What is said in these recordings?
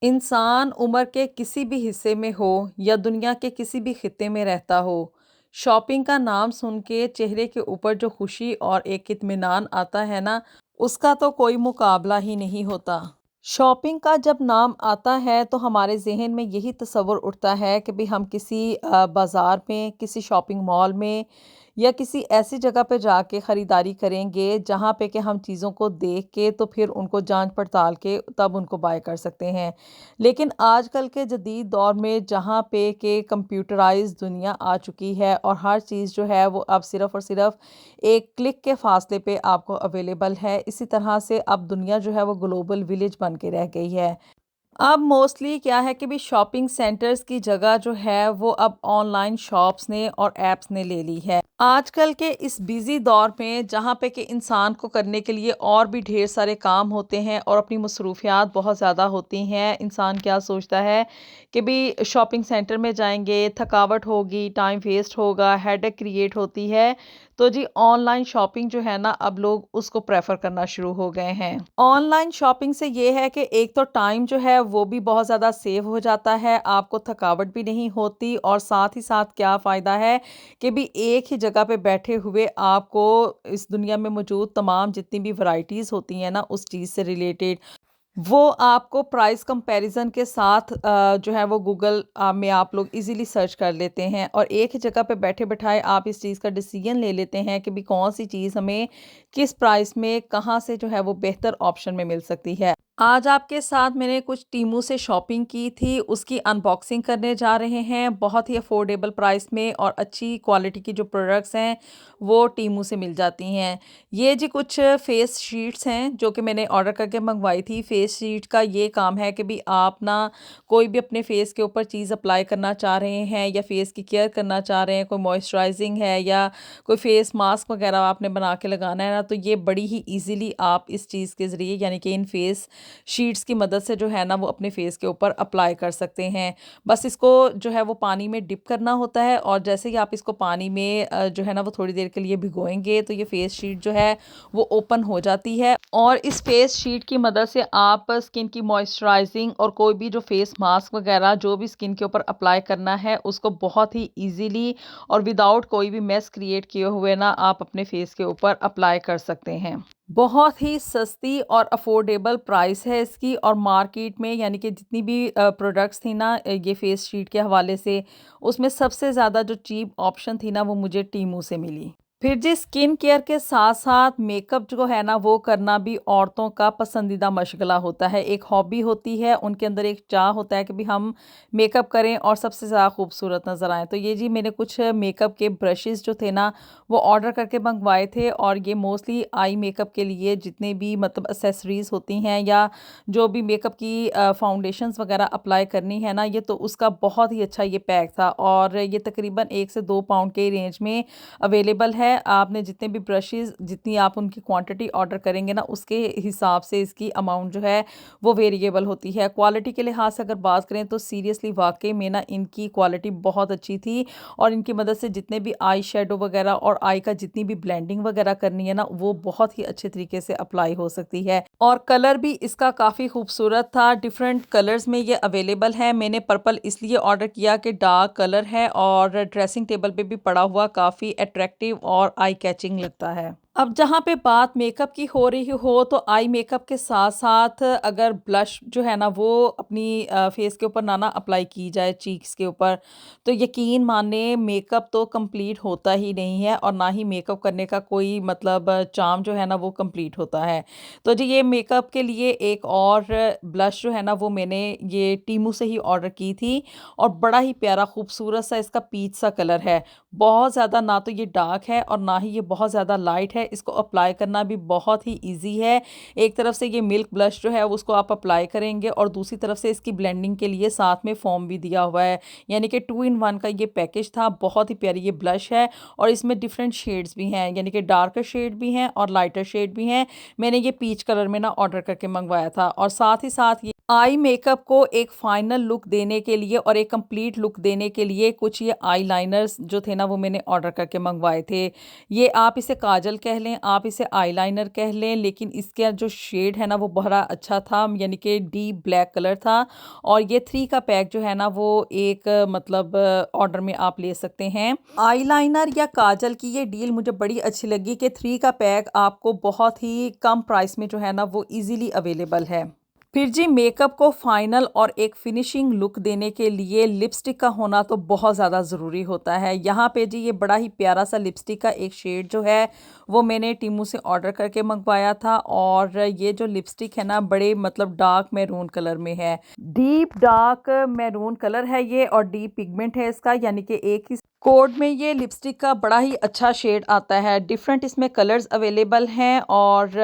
इंसान उम्र के किसी भी हिस्से में हो या दुनिया के किसी भी खित्ते में रहता हो, शॉपिंग का नाम सुन के चेहरे के ऊपर जो खुशी और एक इत्मीनान आता है ना, उसका तो कोई मुकाबला ही नहीं होता। शॉपिंग का जब नाम आता है तो हमारे ज़हन में यही तसव्वुर उठता है कि भई हम किसी बाज़ार में, किसी शॉपिंग मॉल में या किसी ऐसी जगह पे जाके ख़रीदारी करेंगे जहाँ पे कि हम चीज़ों को देख के तो फिर उनको जांच पड़ताल के तब उनको बाय कर सकते हैं। लेकिन आजकल के जदीद दौर में जहाँ पे कि कंप्यूटराइज़्ड दुनिया आ चुकी है और हर चीज़ जो है वो अब सिर्फ़ और सिर्फ़ एक क्लिक के फ़ासले पे आपको अवेलेबल है। इसी तरह से अब दुनिया जो है वो ग्लोबल विलेज बन के रह गई है। अब मोस्टली क्या है कि भी शॉपिंग सेंटर्स की जगह जो है वो अब ऑनलाइन शॉप्स ने और ऐप्स ने ले ली है। आजकल के इस बिजी दौर में जहाँ पे कि इंसान को करने के लिए और भी ढेर सारे काम होते हैं और अपनी मसरूफियात बहुत ज़्यादा होती हैं। इंसान क्या सोचता है कि भी शॉपिंग सेंटर में जाएंगे, थकावट होगी, टाइम वेस्ट होगा, हेडेक क्रिएट होती है। तो जी ऑनलाइन शॉपिंग जो है ना अब लोग उसको प्रेफर करना शुरू हो गए हैं। ऑनलाइन शॉपिंग से ये है कि एक तो टाइम जो है वो भी बहुत ज़्यादा सेव हो जाता है, आपको थकावट भी नहीं होती और साथ ही साथ क्या फ़ायदा है कि भी एक ही जगह पे बैठे हुए आपको इस दुनिया में मौजूद तमाम जितनी भी वैराइटीज़ होती हैं ना उस चीज़ से रिलेटेड वो आपको प्राइस कंपैरिजन के साथ जो है वो गूगल में आप लोग इजीली सर्च कर लेते हैं और एक ही जगह पे बैठे बिठाए आप इस चीज़ का डिसीजन ले लेते हैं कि भी कौन सी चीज़ हमें किस प्राइस में कहाँ से जो है वो बेहतर ऑप्शन में मिल सकती है। आज आपके साथ मैंने कुछ टीमों से शॉपिंग की थी, उसकी अनबॉक्सिंग करने जा रहे हैं। बहुत ही अफोर्डेबल प्राइस में और अच्छी क्वालिटी की जो प्रोडक्ट्स हैं वो टीमों से मिल जाती हैं। ये जी कुछ फेस शीट्स हैं जो कि मैंने ऑर्डर करके मंगवाई थी। फेस शीट का ये काम है कि भी आप ना कोई भी अपने फेस के ऊपर चीज़ अप्लाई करना चाह रहे हैं या फेस की केयर करना चाह रहे हैं, कोई मॉइस्चराइजिंग है या कोई फेस मास्क वगैरह आपने बना के लगाना है ना, तो ये बड़ी ही ईजिली आप इस चीज़ के ज़रिए यानी कि इन फेस शीट्स की मदद से जो है ना वो अपने फेस के ऊपर अप्लाई कर सकते हैं। बस इसको जो है वो पानी में डिप करना होता है और जैसे ही आप इसको पानी में जो है ना वो थोड़ी देर के लिए भिगोएंगे तो ये फेस शीट जो है वो ओपन हो जाती है और इस फेस शीट की मदद से आप स्किन की मॉइस्चराइजिंग और कोई भी जो फेस मास्क वगैरह जो भी स्किन के ऊपर अप्लाई करना है उसको बहुत ही ईजिली और विदाउट कोई भी मेस क्रिएट किए हुए ना आप अपने फेस के ऊपर अप्लाई कर सकते हैं। बहुत ही सस्ती और अफोर्डेबल प्राइस है इसकी और मार्केट में यानी कि जितनी भी प्रोडक्ट्स थी ना ये फेस शीट के हवाले से उसमें सबसे ज़्यादा जो चीप ऑप्शन थी ना वो मुझे टीमू से मिली। फिर जी स्किन केयर के साथ साथ मेकअप जो है ना वो करना भी औरतों का पसंदीदा मशगला होता है, एक हॉबी होती है, उनके अंदर एक चाह होता है कि भी हम मेकअप करें और सबसे ज़्यादा खूबसूरत नज़र आएँ। तो ये जी मैंने कुछ मेकअप के ब्रशेज़ जो थे ना वो ऑर्डर करके मंगवाए थे और ये मोस्टली आई मेकअप के लिए जितने भी मतलब एक्सेसरीज़ होती हैं या जो भी मेकअप की फाउंडेशंस वगैरह अप्लाई करनी है ना, ये तो उसका बहुत ही अच्छा ये पैक था और ये तकरीबन 1 से 2 पाउंड के रेंज में अवेलेबल है। आपने जितने भी ब्रशेज़ जितनी आप उनकी क्वांटिटी ऑर्डर करेंगे ना उसके हिसाब से इसकी अमाउंट जो है वो वेरिएबल होती है। क्वालिटी के लिहाज से अगर बात करें तो सीरियसली वाक़ई में ना इनकी क्वालिटी बहुत अच्छी थी और इनकी मदद से जितने भी आई शेडो वगैरह और आई का जितनी भी ब्लेंडिंग वगैरह करनी है ना वो बहुत ही अच्छे तरीके से अप्लाई हो सकती है और कलर भी इसका काफ़ी खूबसूरत था। डिफरेंट कलर्स में ये अवेलेबल है। मैंने पर्पल इसलिए ऑर्डर किया कि डार्क कलर है और ड्रेसिंग टेबल पे भी पड़ा हुआ काफ़ी अट्रैक्टिव और आई कैचिंग लगता है। अब जहाँ पे बात मेकअप की हो रही हो तो आई मेकअप के साथ साथ अगर ब्लश जो है ना वो अपनी फेस के ऊपर ना अप्लाई की जाए चीक्स के ऊपर तो यकीन माने मेकअप तो कंप्लीट होता ही नहीं है और ना ही मेकअप करने का कोई मतलब चार्म जो है ना वो कंप्लीट होता है। तो जी ये मेकअप के लिए एक और ब्लश जो है ना वो मैंने ये टीमू से ही ऑर्डर की थी और बड़ा ही प्यारा खूबसूरत सा इसका पीच सा कलर है। बहुत ज़्यादा ना तो ये डार्क है और ना ही ये बहुत ज़्यादा लाइट है। इसको अप्लाई करना भी बहुत ही ईजी है। एक तरफ से ये मिल्क ब्लश जो है उसको आप अप्लाई करेंगे और दूसरी तरफ से इसकी ब्लेंडिंग के लिए साथ में फोम भी दिया हुआ है, यानी कि 2 इन 1 का ये पैकेज था। बहुत ही प्यारी ये ब्लश है और इसमें डिफरेंट शेड्स भी हैं, यानी कि डार्कर शेड भी हैं और लाइटर शेड भी हैं। मैंने ये पीच कलर में ना ऑर्डर करके मंगवाया था और साथ ही साथ ये आई मेकअप को एक फाइनल लुक देने के लिए और एक कंप्लीट लुक देने के लिए कुछ ये आई लाइनर्स जो थे ना वो मैंने ऑर्डर करके मंगवाए थे। ये आप इसे काजल कह लें, आप इसे आई लाइनर कह लें, लेकिन इसका जो शेड है ना वो बड़ा अच्छा था, यानी कि डीप ब्लैक कलर था। और ये 3 का पैक जो है ना वो एक मतलब ऑर्डर में आप ले सकते हैं। आई लाइनर या काजल की ये डील मुझे बड़ी अच्छी लगी कि 3 का पैक आपको बहुत ही कम प्राइस में जो है ना वो ईज़िली अवेलेबल है। फिर जी मेकअप को फाइनल और एक फिनिशिंग लुक देने के लिए लिपस्टिक का होना तो बहुत ज़्यादा ज़रूरी होता है। यहाँ पे जी ये बड़ा ही प्यारा सा लिपस्टिक का एक शेड जो है वो मैंने टीमू से ऑर्डर करके मंगवाया था। और ये जो लिपस्टिक है ना बड़े मतलब डार्क मैरून कलर में है, डीप डार्क मैरून कलर है ये और डीप पिगमेंट है इसका, यानी कि एक ही कोड में ये लिपस्टिक का बड़ा ही अच्छा शेड आता है। डिफरेंट इसमें कलर्स अवेलेबल हैं और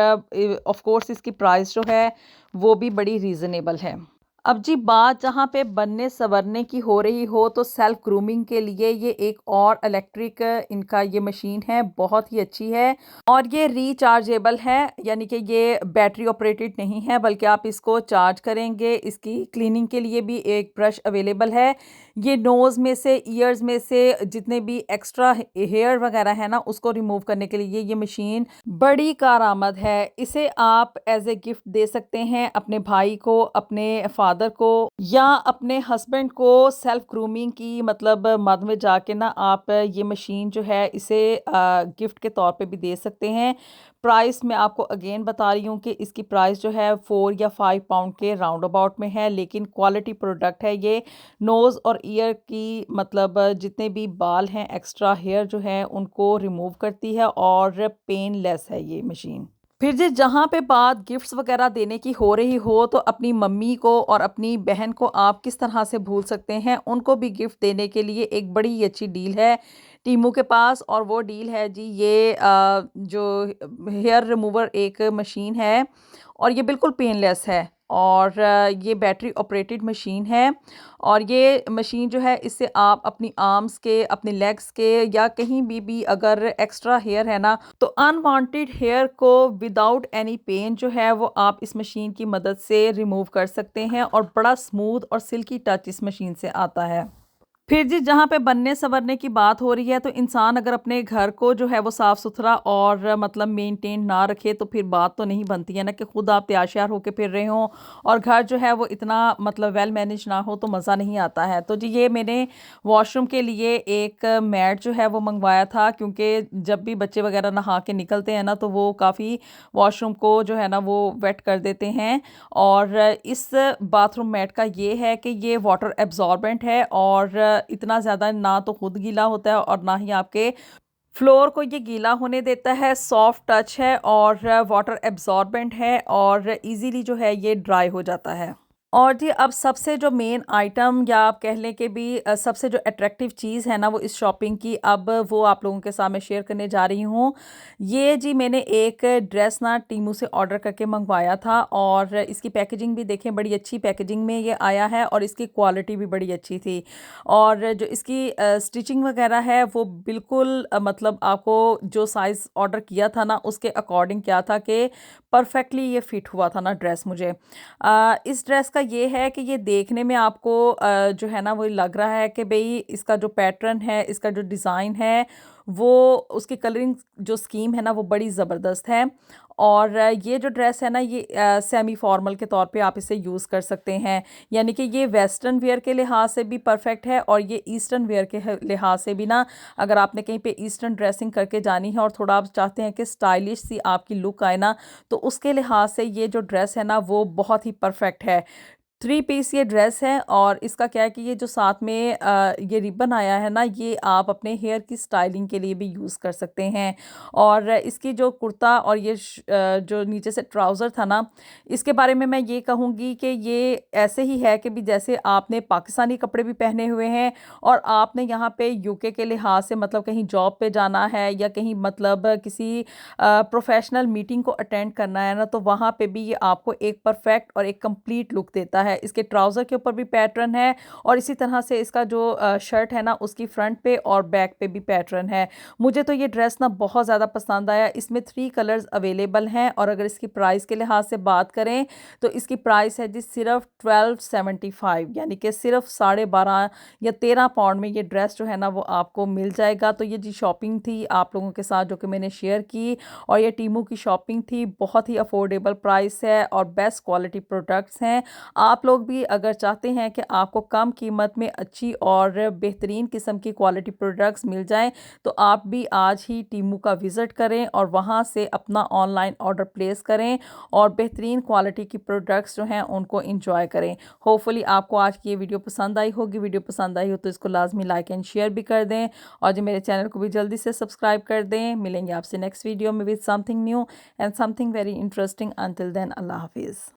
ऑफ कोर्स इसकी प्राइस जो है वो भी बड़ी रीज़नेबल है। अब जी बात जहाँ पे बनने संवरने की हो रही हो तो सेल्फ ग्रूमिंग के लिए ये एक और इलेक्ट्रिक इनका ये मशीन है, बहुत ही अच्छी है और ये रिचार्जेबल है, यानी कि ये बैटरी ऑपरेटेड नहीं है बल्कि आप इसको चार्ज करेंगे। इसकी क्लीनिंग के लिए भी एक ब्रश अवेलेबल है। ये नोज़ में से, ईयर्स में से जितने भी एक्स्ट्रा हेयर वगैरह है ना उसको रिमूव करने के लिए ये मशीन बड़ी कारआमद है। इसे आप एज ए गिफ्ट दे सकते हैं अपने भाई को, अपने फादर को या अपने हस्बैंड को। सेल्फ ग्रूमिंग की मतलब मद में जाके ना आप ये मशीन जो है इसे गिफ्ट के तौर पे भी दे सकते हैं। प्राइस मैं आपको अगेन बता रही हूँ कि इसकी प्राइस जो है 4 या 5 पाउंड के राउंड अबाउट में है, लेकिन क्वालिटी प्रोडक्ट है ये। नोज़ और ईयर की मतलब जितने भी बाल हैं, एक्स्ट्रा हेयर जो है उनको रिमूव करती है और पेनलेस है ये मशीन। फिर जी जहाँ पे बात गिफ्ट्स वगैरह देने की हो रही हो तो अपनी मम्मी को और अपनी बहन को आप किस तरह से भूल सकते हैं, उनको भी गिफ्ट देने के लिए एक बड़ी ही अच्छी डील है टीमू के पास। और वो डील है जी ये जो हेयर रिमूवर एक मशीन है और ये बिल्कुल पेनलेस है और ये बैटरी ऑपरेटेड मशीन है। और ये मशीन जो है इससे आप अपनी आर्म्स के, अपने लेग्स के या कहीं भी अगर एक्स्ट्रा हेयर है ना तो अनवांटेड हेयर को विदाउट एनी पेन जो है वो आप इस मशीन की मदद से रिमूव कर सकते हैं और बड़ा स्मूथ और सिल्की टच इस मशीन से आता है। फिर जी जहाँ पे बनने संवरने की बात हो रही है तो इंसान अगर अपने घर को जो है वो साफ़ सुथरा और मतलब मेंटेन ना रखे तो फिर बात तो नहीं बनती है ना कि खुद आप तैयार श्यार होके फिर रहे हों और घर जो है वो इतना मतलब वेल मैनेज ना हो तो मज़ा नहीं आता है। तो जी ये मैंने वॉशरूम के लिए एक मैट जो है वो मंगवाया था, क्योंकि जब भी बच्चे वगैरह नहा के निकलते हैं ना तो वो काफ़ी वॉशरूम को जो है ना वो वेट कर देते हैं। और इस बाथरूम मैट का ये है कि ये वाटर एब्जॉर्बेंट है और इतना ज़्यादा ना तो खुद गीला होता है और ना ही आपके फ्लोर को ये गीला होने देता है। सॉफ्ट टच है और वाटर एब्जॉर्बेंट है और इजीली जो है ये ड्राई हो जाता है। और जी अब सबसे जो मेन आइटम या आप कह लें कि भी सबसे जो अट्रैक्टिव चीज़ है ना वो इस शॉपिंग की, अब वो आप लोगों के सामने शेयर करने जा रही हूँ। ये जी मैंने एक ड्रेस ना टीमू से ऑर्डर करके मंगवाया था और इसकी पैकेजिंग भी देखें, बड़ी अच्छी पैकेजिंग में ये आया है और इसकी क्वालिटी भी बड़ी अच्छी थी। और जो इसकी स्टिचिंग वगैरह है वो बिल्कुल मतलब आपको जो साइज़ ऑर्डर किया था ना उसके अकॉर्डिंग क्या था कि परफेक्टली ये फिट हुआ था ना ड्रेस मुझे। इस ड्रेस का ये है कि ये देखने में आपको जो है ना वो लग रहा है कि भई इसका जो पैटर्न है, इसका जो डिज़ाइन है, वो उसकी कलरिंग जो स्कीम है ना वो बड़ी ज़बरदस्त है। और ये जो ड्रेस है ना ये सेमी फॉर्मल के तौर पे आप इसे यूज़ कर सकते हैं, यानी कि ये वेस्टर्न वेयर के लिहाज से भी परफेक्ट है और ये ईस्टर्न वेयर के लिहाज से भी ना, अगर आपने कहीं पे ईस्टर्न ड्रेसिंग करके जानी है और थोड़ा आप चाहते हैं कि स्टाइलिश सी आपकी लुक आए ना, तो उसके लिहाज से ये जो ड्रेस है ना वो बहुत ही परफेक्ट है। 3 पीस ये ड्रेस है और इसका क्या है कि ये जो साथ में ये रिबन आया है ना ये आप अपने हेयर की स्टाइलिंग के लिए भी यूज़ कर सकते हैं। और इसकी जो कुर्ता और ये जो नीचे से ट्राउज़र था ना, इसके बारे में मैं ये कहूँगी कि ये ऐसे ही है कि भी जैसे आपने पाकिस्तानी कपड़े भी पहने हुए हैं और आपने यहाँ पे यूके के लिहाज से मतलब कहीं जॉब पे जाना है या कहीं मतलब किसी प्रोफेशनल मीटिंग को अटेंड करना है ना, तो वहाँ पे भी ये आपको एक परफेक्ट और एक कंप्लीट लुक देता है। है। इसके ट्राउज़र के ऊपर भी पैटर्न है और इसी तरह से इसका जो शर्ट है ना उसकी फ्रंट पे और बैक पे भी पैटर्न है। मुझे तो ये ड्रेस ना बहुत ज़्यादा पसंद आया। इसमें 3 कलर्स अवेलेबल हैं और अगर इसकी प्राइस के लिहाज से बात करें तो इसकी प्राइस है जी सिर्फ 1275, यानी कि सिर्फ 12.5 या 13 पाउंड में ये ड्रेस जो है ना वो आपको मिल जाएगा। तो ये जी शॉपिंग थी आप लोगों के साथ जो कि मैंने शेयर की, और ये टीमू की शॉपिंग थी। बहुत ही अफोर्डेबल प्राइस है और बेस्ट क्वालिटी प्रोडक्ट्स हैं। आप लोग भी अगर चाहते हैं कि आपको कम कीमत में अच्छी और बेहतरीन किस्म की क्वालिटी प्रोडक्ट्स मिल जाएं तो आप भी आज ही टीमू का विज़िट करें और वहां से अपना ऑनलाइन ऑर्डर प्लेस करें और बेहतरीन क्वालिटी की प्रोडक्ट्स जो हैं उनको इंजॉय करें। होपफुली आपको आज की ये वीडियो पसंद आई होगी। वीडियो पसंद आई हो तो इसको लाजमी लाइक एंड शेयर भी कर दें और जो मेरे चैनल को भी जल्दी से सब्सक्राइब कर दें। मिलेंगे आपसे नेक्स्ट वीडियो में with something new and something very interesting. Until then अल्लाह हाफिज़।